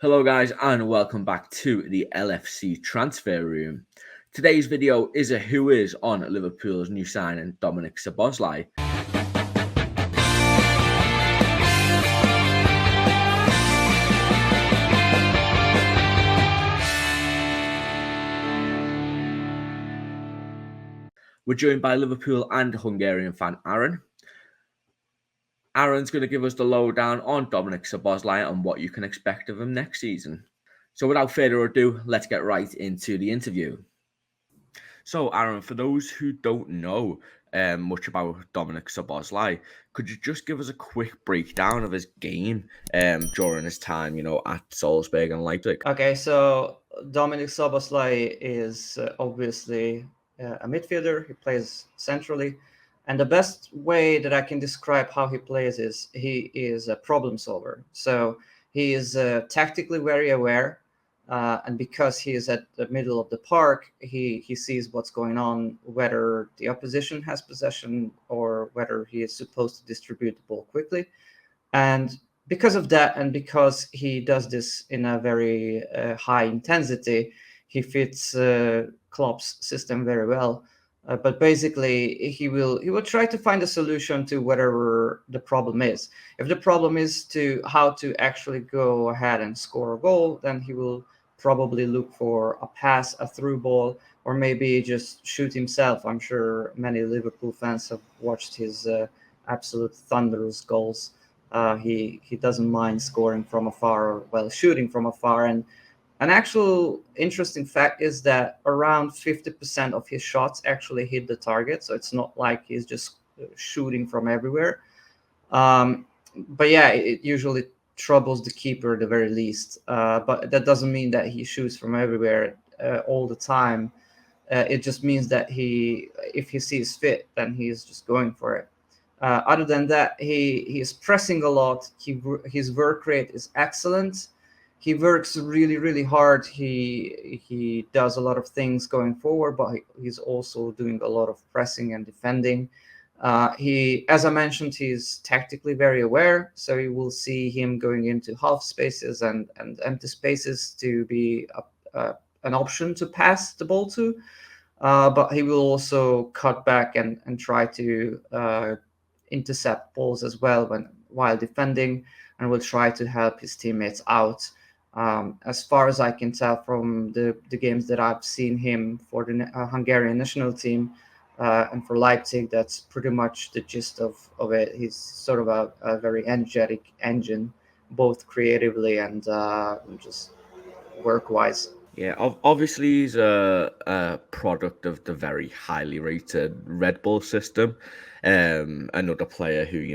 Hello guys and welcome back to the LFC transfer room. Today's video is a who is on Liverpool's new signing Dominik Szoboszlai. We're joined by Liverpool and Hungarian fan Aron. Aron's going to give us the lowdown on Dominik Szoboszlai and what you can expect of him next season. So without further ado, let's get right into the interview. So Aron, for those who don't know much about Dominik Szoboszlai, could you just give us a quick breakdown of his game during his time, at Salzburg and Leipzig? Okay, so Dominik Szoboszlai is obviously a midfielder. He plays centrally. And the best way that I can describe how he plays is he is a problem solver. So he is tactically very aware. And because he is at the middle of the park, he sees what's going on, whether the opposition has possession or whether he is supposed to distribute the ball quickly. And because of that, and because he does this in a very high intensity, he fits Klopp's system very well. But basically, he will try to find a solution to whatever the problem is. If the problem is to how to actually go ahead and score a goal, then he will probably look for a pass, a through ball, or maybe just shoot himself. I'm sure many Liverpool fans have watched his absolute thunderous goals. He doesn't mind scoring from afar or shooting from afar. And an actual interesting fact is that around 50% of his shots actually hit the target. So it's not like he's just shooting from everywhere. But yeah, it usually troubles the keeper at the very least. But that doesn't mean that he shoots from everywhere all the time. It just means that if he sees fit, then he's just going for it. Other than that, he is pressing a lot. His work rate is excellent. He works really, really hard. He does a lot of things going forward, but he's also doing a lot of pressing and defending. As I mentioned, he's tactically very aware, so you will see him going into half spaces and empty spaces to be an option to pass the ball to. But he will also cut back and try to intercept balls as well while defending, and will try to help his teammates out. As far as I can tell from the games that I've seen him for the Hungarian national team and for Leipzig, that's pretty much the gist of it. He's sort of a very energetic engine, both creatively and just work-wise. Yeah, obviously he's a product of the very highly rated Red Bull system. Another player who,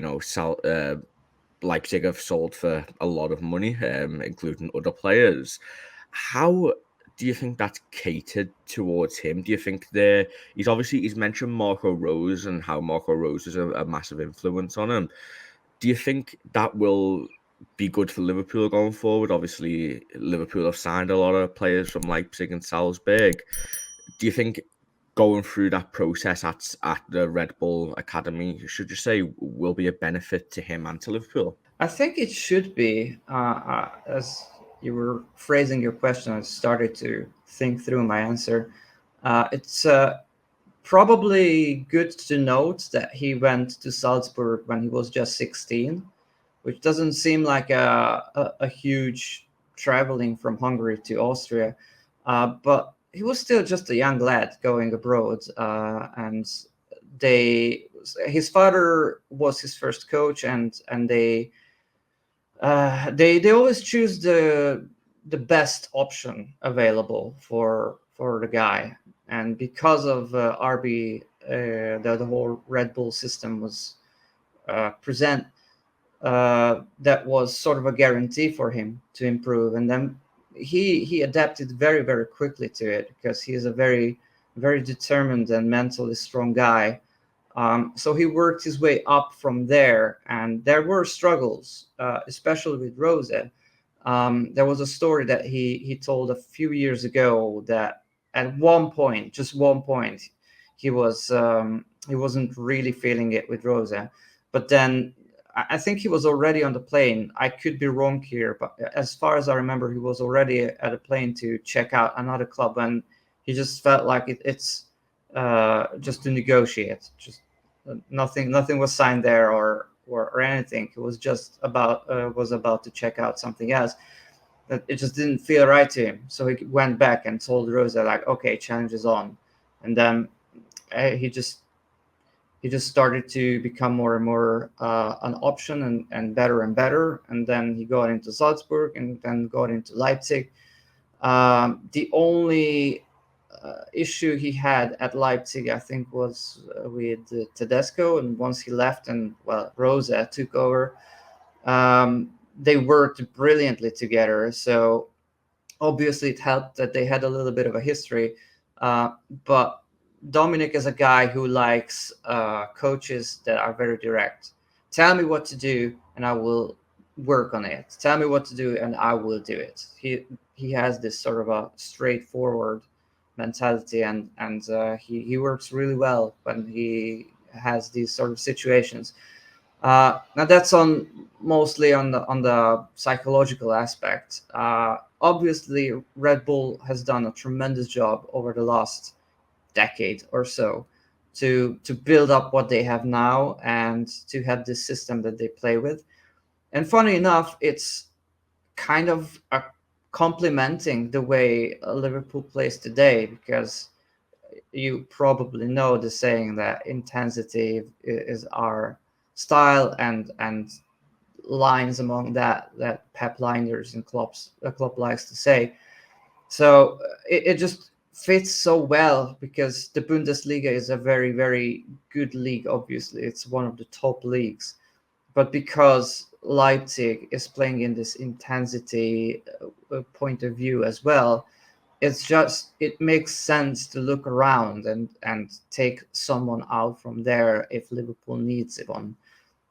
Leipzig have sold for a lot of money, including other players. How do you think that's catered towards him? Do you think he's mentioned Marco Rose and how Marco Rose is a massive influence on him. Do you think that will be good for Liverpool going forward? Obviously, Liverpool have signed a lot of players from Leipzig and Salzburg. Do you think going through that process at the Red Bull Academy, should you say, will be a benefit to him and to Liverpool? I think it should be. As you were phrasing your question, I started to think through my answer. It's probably good to note that he went to Salzburg when he was just 16, which doesn't seem like a huge traveling from Hungary to Austria. But he was still just a young lad going abroad, and his father was his first coach, and they always choose the best option available for the guy. And because of RB, the whole Red Bull system was present. That was sort of a guarantee for him to improve, and then he adapted very, very quickly to it because he is a very, very determined and mentally strong guy. So he worked his way up from there, and there were struggles, especially with Rose. There was a story that he told a few years ago that at one point, just one point, he wasn't really feeling it with Rose, but then I think he was already on the plane. I could be wrong here, but as far as I remember, he was already at a plane to check out another club, and he just felt like it's just to negotiate. Just nothing was signed there or anything. It was just about to check out something else. That it just didn't feel right to him. So he went back and told Rosa like, okay, challenge is on, and then he just started to become more and more an option and better. And then he got into Salzburg and then got into Leipzig. The only issue he had at Leipzig, I think, was with Tedesco. And once he left and, well, Rosa took over, they worked brilliantly together. So obviously it helped that they had a little bit of a history. But Dominik is a guy who likes coaches that are very direct. Tell me what to do, and I will work on it. Tell me what to do, and I will do it. He has this sort of a straightforward mentality, and he works really well when he has these sort of situations. Now that's mostly on the psychological aspect. Obviously, Red Bull has done a tremendous job over the last decade or so to build up what they have now and to have this system that they play with. And funny enough, it's kind of complementing the way Liverpool plays today, because you probably know the saying that intensity is our style, and lines among that Pep Linders and Klopp likes to say. So it just fits so well because the Bundesliga is a very, very good league. Obviously, it's one of the top leagues, but because Leipzig is playing in this intensity point of view as well, it makes sense to look around and take someone out from there if Liverpool needs it on.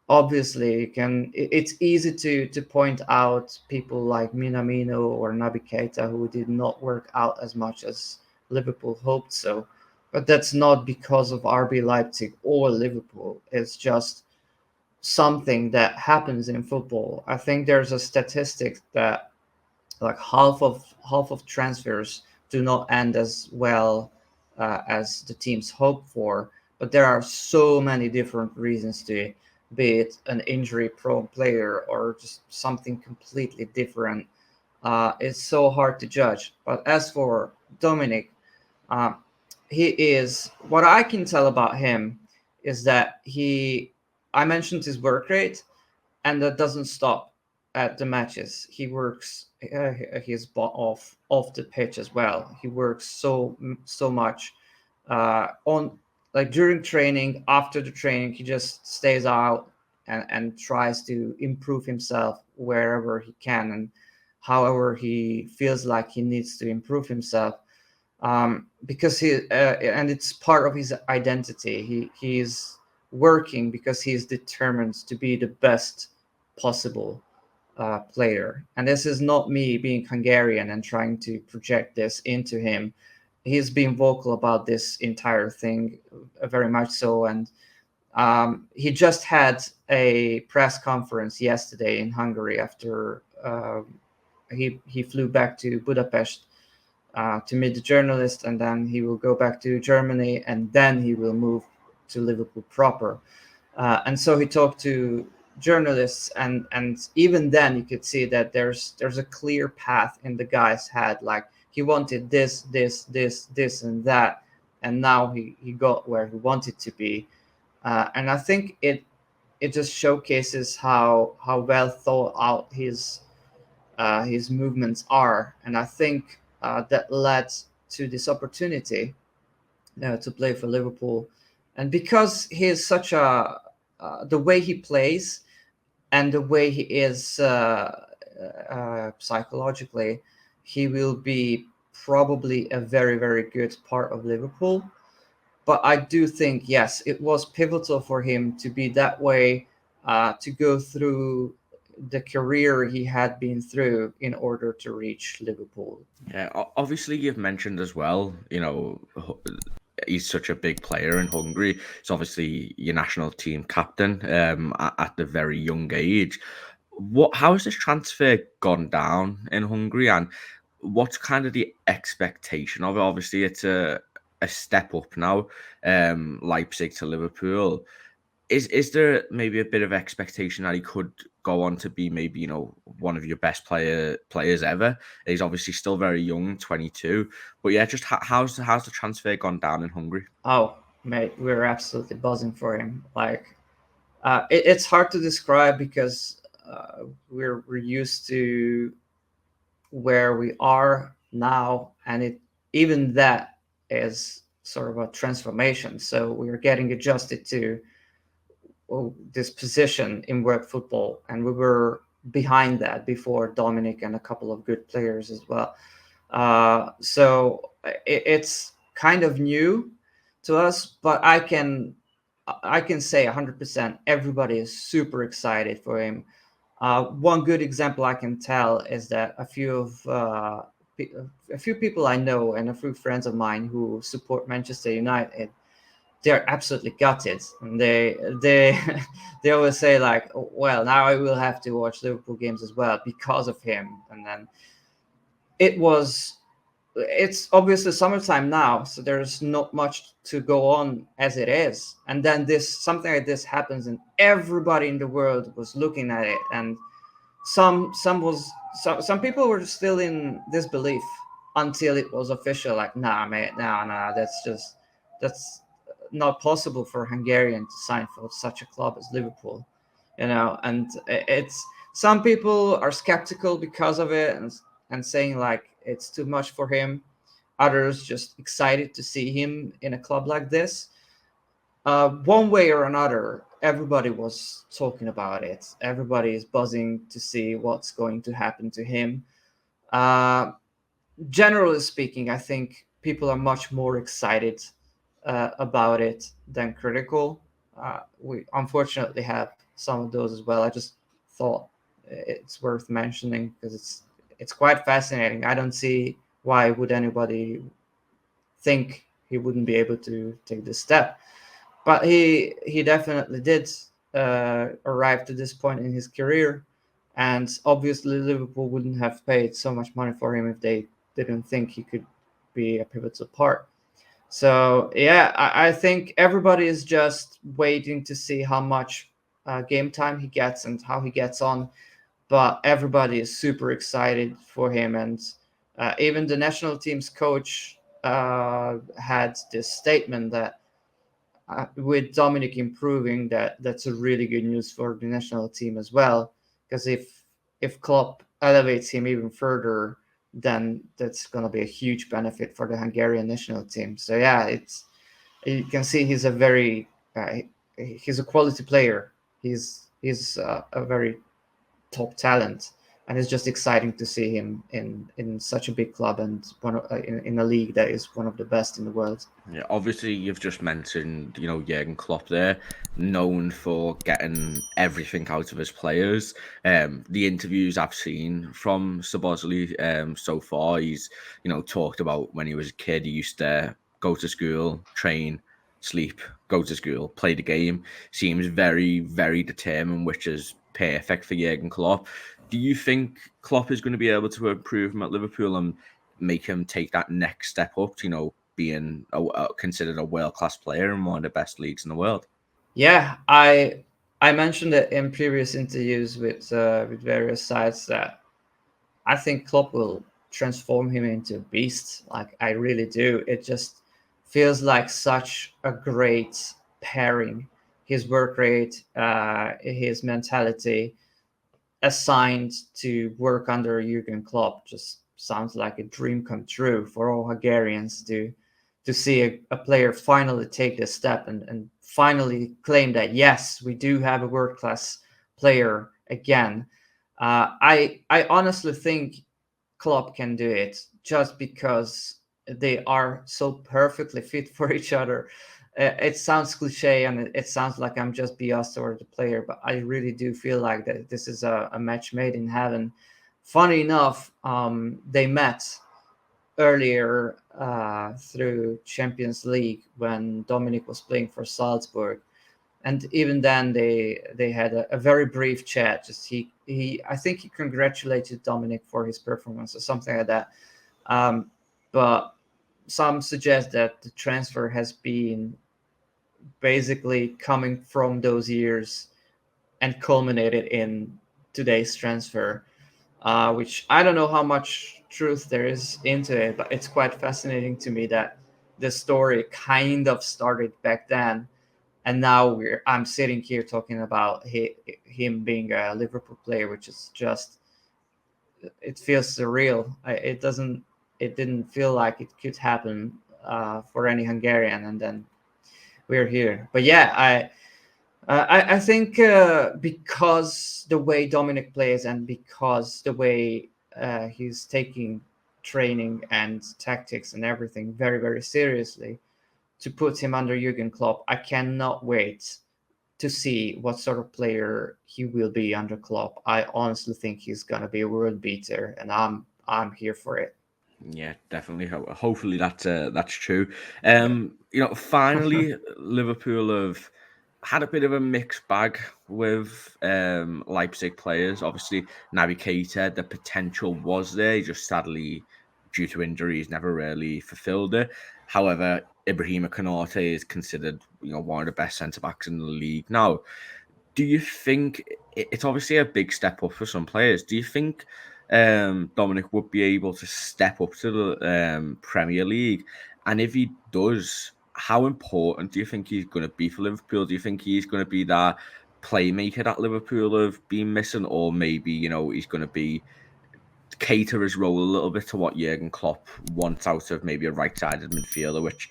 Obviously, it's easy to point out people like Minamino or Naby Keita who did not work out as much as Liverpool hoped so, but that's not because of RB Leipzig or Liverpool. It's just something that happens in football. I think there's a statistic that like half of transfers do not end as well as the teams hope for, but there are so many different reasons to it, be it an injury prone player or just something completely different. It's so hard to judge. But as for Dominik, uh, he is, what I can tell about him is that I mentioned his work rate, and that doesn't stop at the matches. He works his butt off the pitch as well. He works so much on, like, during training, after the training. He just stays out and tries to improve himself wherever he can and however he feels like he needs to improve himself. Because and it's part of his identity. He's working because he's determined to be the best possible player. And this is not me being Hungarian and trying to project this into him. He's been vocal about this entire thing, very much so. And he just had a press conference yesterday in Hungary after he flew back to Budapest to meet the journalist, and then he will go back to Germany, and then he will move to Liverpool proper. And so he talked to journalists, and even then you could see that there's a clear path in the guy's head. Like, he wanted this, and that, and now he got where he wanted to be. And I think it just showcases how well thought out his movements are. And I think that led to this opportunity to play for Liverpool. And because he is such the way he plays and the way he is psychologically, he will be probably a very, very good part of Liverpool. But I do think, yes, it was pivotal for him to be that way, to go through the career he had been through in order to reach Liverpool. Yeah, obviously you've mentioned as well, he's such a big player in Hungary. He's obviously your national team captain at the very young age. How has this transfer gone down in Hungary, and what's kind of the expectation of it? Obviously, it's a step up now, Leipzig to Liverpool. Is there maybe a bit of expectation that he could go on to be maybe, one of your best players ever? He's obviously still very young, 22. But yeah, just how's the transfer gone down in Hungary? Oh, mate, we're absolutely buzzing for him. Like, it's hard to describe because we're used to where we are now, and it even that is sort of a transformation. So we're getting adjusted to this position in world football, and we were behind that before Dominik and a couple of good players as well. So it's kind of new to us, but I can say 100% everybody is super excited for him. One good example I can tell is that a few people I know and a few friends of mine who support Manchester United, they're absolutely gutted, and they they always say like, "Oh, well, now I will have to watch Liverpool games as well because of him." And then it was it's obviously summertime now, so there's not much to go on as it is, and then this something like this happens and everybody in the world was looking at it, and some people were still in disbelief until it was official, like, nah, mate, nah, that's not possible for a Hungarian to sign for such a club as Liverpool, and it's some people are skeptical because of it, and saying like it's too much for him. Others just excited to see him in a club like this. One way or another, everybody was talking about it. Everybody is buzzing to see what's going to happen to him. Uh, Generally speaking, I think people are much more excited about it than critical. We unfortunately have some of those as well. I just thought it's worth mentioning because it's quite fascinating. I don't see why would anybody think he wouldn't be able to take this step, but he definitely did arrive to this point in his career, and obviously Liverpool wouldn't have paid so much money for him if they didn't think he could be a pivotal part. So yeah, I think everybody is just waiting to see how much game time he gets and how he gets on. But everybody is super excited for him, and even the national team's coach had this statement that with Dominik improving, that's a really good news for the national team as well. Because if Klopp elevates him even further, then that's going to be a huge benefit for the Hungarian national team. So yeah, you can see he's a very he's a quality player. He's a very top talent, and it's just exciting to see him in such a big club and in a league that is one of the best in the world. Yeah, obviously you've just mentioned, Jurgen Klopp there, known for getting everything out of his players. The interviews I've seen from Szoboszlai so far, he's, talked about when he was a kid, he used to go to school, train, sleep, go to school, play the game. Seems very, very determined, which is perfect for Jurgen Klopp. Do you think Klopp is going to be able to improve him at Liverpool and make him take that next step up to, being considered a world-class player in one of the best leagues in the world? Yeah, I mentioned it in previous interviews with various sites that I think Klopp will transform him into a beast. Like, I really do. It just feels like such a great pairing. His work rate, his mentality, assigned to work under Jurgen Klopp, just sounds like a dream come true for all Hungarians to see a player finally take this step and finally claim that yes, we do have a world class player again. I honestly think Klopp can do it just because they are so perfectly fit for each other. It sounds cliche and it sounds like I'm just biased over the player, but I really do feel like that this is a match made in heaven. Funny enough, they met earlier through Champions League when Dominik was playing for Salzburg, and even then they had a very brief chat. Just he I think he congratulated Dominik for his performance or something like that. But some suggest that the transfer has been basically coming from those years and culminated in today's transfer, which I don't know how much truth there is into it, but it's quite fascinating to me that the story kind of started back then, and now I'm sitting here talking about him being a Liverpool player, which is just, it feels surreal. It didn't feel like it could happen for any Hungarian, and then we're here. But yeah, I think because the way Dominik plays and because the way he's taking training and tactics and everything very, very seriously, to put him under Jurgen Klopp, I cannot wait to see what sort of player he will be under Klopp. I honestly think he's gonna be a world beater, and I'm here for it. Yeah, definitely. Hopefully that's true. Finally, Liverpool have had a bit of a mixed bag with Leipzig players. Obviously, Naby Keita, the potential was there. He just sadly, due to injuries, never really fulfilled it. However, Ibrahima Konate is considered, one of the best centre backs in the league now. Do you think it's obviously a big step up for some players? Do you think Dominik would be able to step up to the Premier League? And if he does, how important do you think he's going to be for Liverpool? Do you think he's going to be that playmaker that Liverpool have been missing? Or maybe, he's going to be cater his role a little bit to what Jurgen Klopp wants out of maybe a right-sided midfielder, which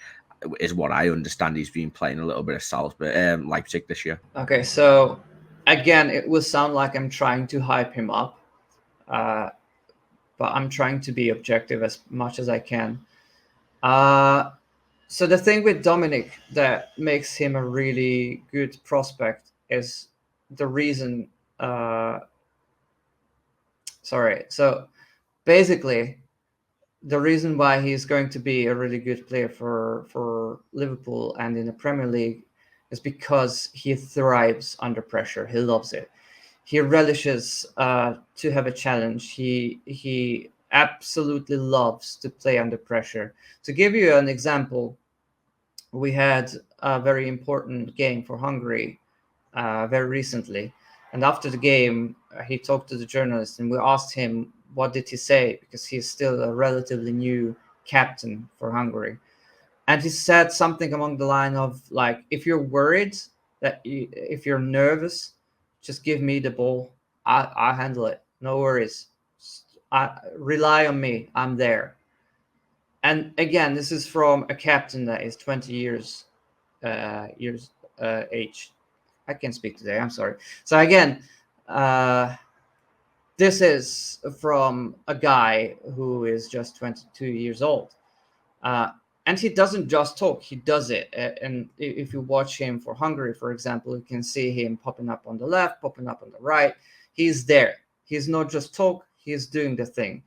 is what I understand he's been playing a little bit of Leipzig this year. Okay, so again, it will sound like I'm trying to hype him up, uh, but I'm trying to be objective as much as I can. So the thing with Dominik that makes him a really good prospect is the reason. Sorry. So basically, the reason why he's going to be a really good player for Liverpool and in the Premier League is because he thrives under pressure. He loves it. He relishes to have a challenge. He absolutely loves to play under pressure. To give you an example, we had a very important game for Hungary very recently, and after the game, he talked to the journalist, and we asked him what did he say, because he's still a relatively new captain for Hungary, and he said something along the line of like, if you're worried if you're nervous, just give me the ball. I handle it. No worries. Rely on me. I'm there. And again, this is from a captain that is 20 years age. I can't speak today. I'm sorry. So again, this is from a guy who is just 22 years old. And he doesn't just talk, he does it. And if you watch him for Hungary, for example, you can see him popping up on the left, popping up on the right. He's there. He's not just talk, he's doing the thing.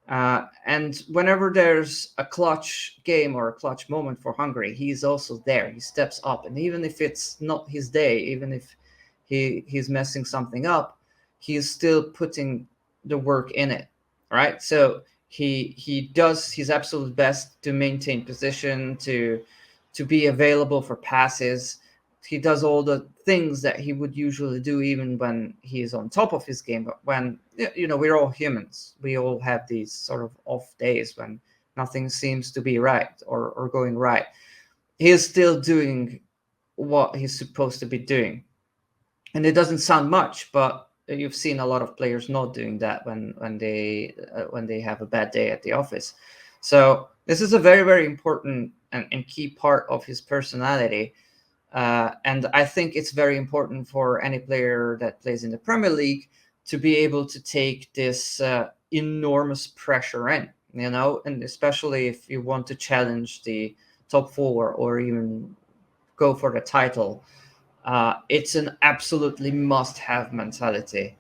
And whenever there's a clutch game or a clutch moment for Hungary, he's also there. He steps up. And even if it's not his day, even if he's messing something up, he's still putting the work in it. Right. So he does his absolute best to maintain position, to be available for passes. He does all the things that he would usually do even when he's on top of his game. But when, we're all humans, we all have these sort of off days when nothing seems to be right or going right. He is still doing what he's supposed to be doing. And it doesn't sound much, but you've seen a lot of players not doing that when they have a bad day at the office. So this is a very, very important and key part of his personality. And I think it's very important for any player that plays in the Premier League to be able to take this enormous pressure in, and especially if you want to challenge the top four or even go for the title. It's an absolutely must-have mentality,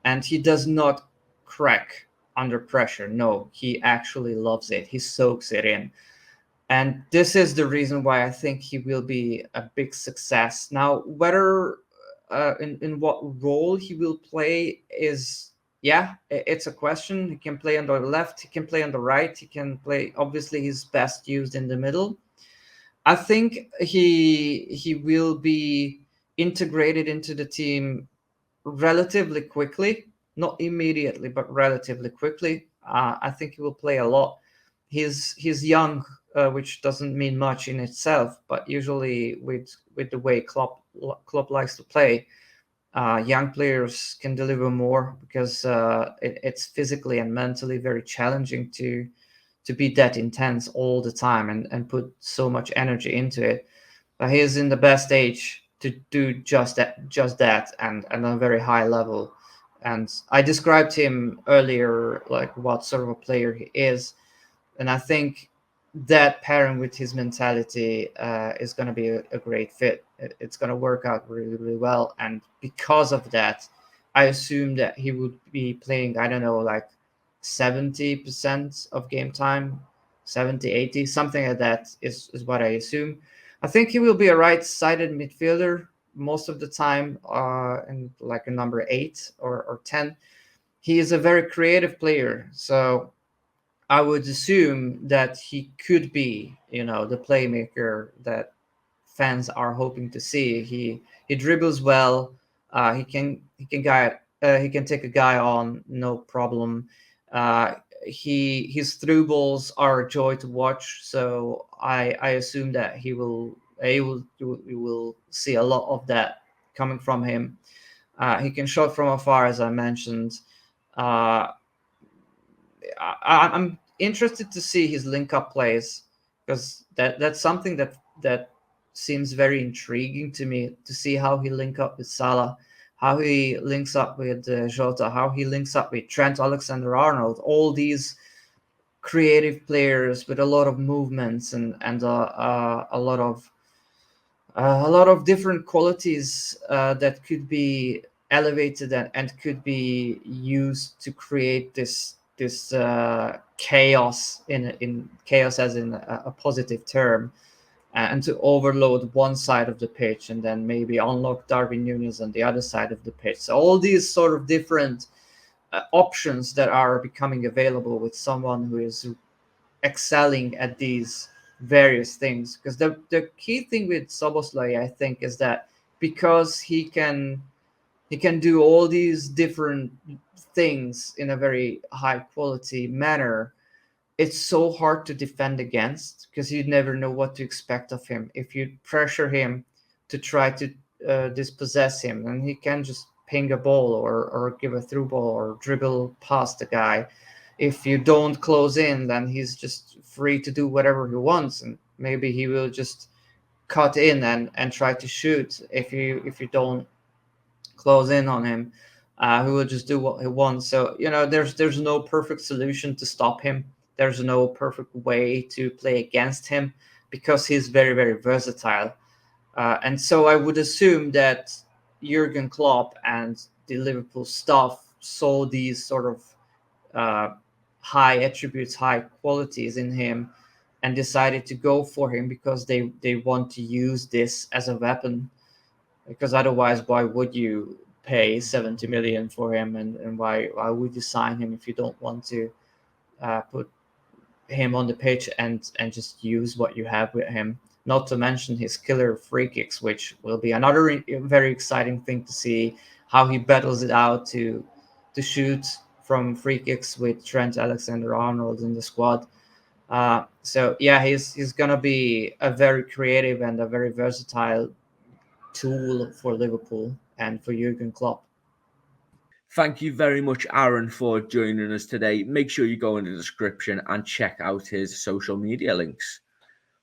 and he does not crack under pressure. No, he actually loves it. He soaks it in. And this is the reason why I think he will be a big success. Now, whether in what role he will play is, yeah, it's a question. He can play on the left, he can play on the right, he can play, obviously, he's best used in the middle. I think he will be integrated into the team relatively quickly, not immediately, but relatively quickly. I think he will play a lot. He's young, which doesn't mean much in itself, but usually with the way Klopp likes to play, young players can deliver more because it's physically and mentally very challenging to be that intense all the time and put so much energy into it. But he is in the best age to do just that, and on a very high level. And I described him earlier, like what sort of a player he is, and I think that pairing with his mentality is going to be a great fit. It's going to work out really, really well. And because of that, I assume that he would be playing, I don't know, like 70% of game time, 70, 80, something like that is what I assume. I think he will be a right-sided midfielder most of the time, and like a number 8 or 10. He is a very creative player, so I would assume that he could be, the playmaker that fans are hoping to see. He dribbles well. He can take a guy on, no problem. His through balls are a joy to watch. So I assume that you will see a lot of that coming from him. He can shot from afar, as I mentioned. Uh, I'm interested to see his link up plays, because that's something that seems very intriguing to me, to see how he link up with Salah, how he links up with Jota, how he links up with Trent Alexander-Arnold, all these creative players with a lot of movements and a lot of different qualities that could be elevated and could be used to create this chaos, in chaos as in a positive term, and to overload one side of the pitch and then maybe unlock Darwin Núñez on the other side of the pitch. So all these sort of different options that are becoming available with someone who is excelling at these various things. Because the key thing with Soboslai, I think, is that because he can do all these different things in a very high quality manner, it's so hard to defend against, because you never know what to expect of him. If you pressure him to try to dispossess him, and he can just ping a ball or give a through ball or dribble past the guy. If you don't close in, then he's just free to do whatever he wants, and maybe he will just cut in and try to shoot. If you don't close in on him, he will just do what he wants. So there's no perfect solution to stop him. There's no perfect way to play against him, because he's very, very versatile. And so I would assume that Jurgen Klopp and the Liverpool staff saw these sort of high attributes, high qualities in him, and decided to go for him, because they want to use this as a weapon. Because otherwise, why would you pay 70 million for him, and why would you sign him if you don't want to put him on the pitch and just use what you have with him? Not to mention his killer free kicks, which will be another very exciting thing to see, how he battles it out to shoot from free kicks with Trent Alexander-Arnold in the squad. So yeah, he's gonna be a very creative and a very versatile tool for Liverpool and for Jurgen Klopp. Thank you very much, Aaron, for joining us today. Make sure you go in the description and check out his social media links.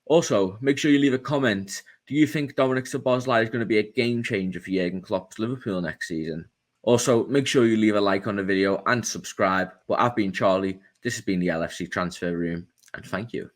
Also, make sure you leave a comment. Do you think Dominik Szoboszlai is going to be a game changer for Jurgen Klopp's Liverpool next season? Also, make sure you leave a like on the video and subscribe. But I've been Charlie. This has been the LFC Transfer Room, and thank you.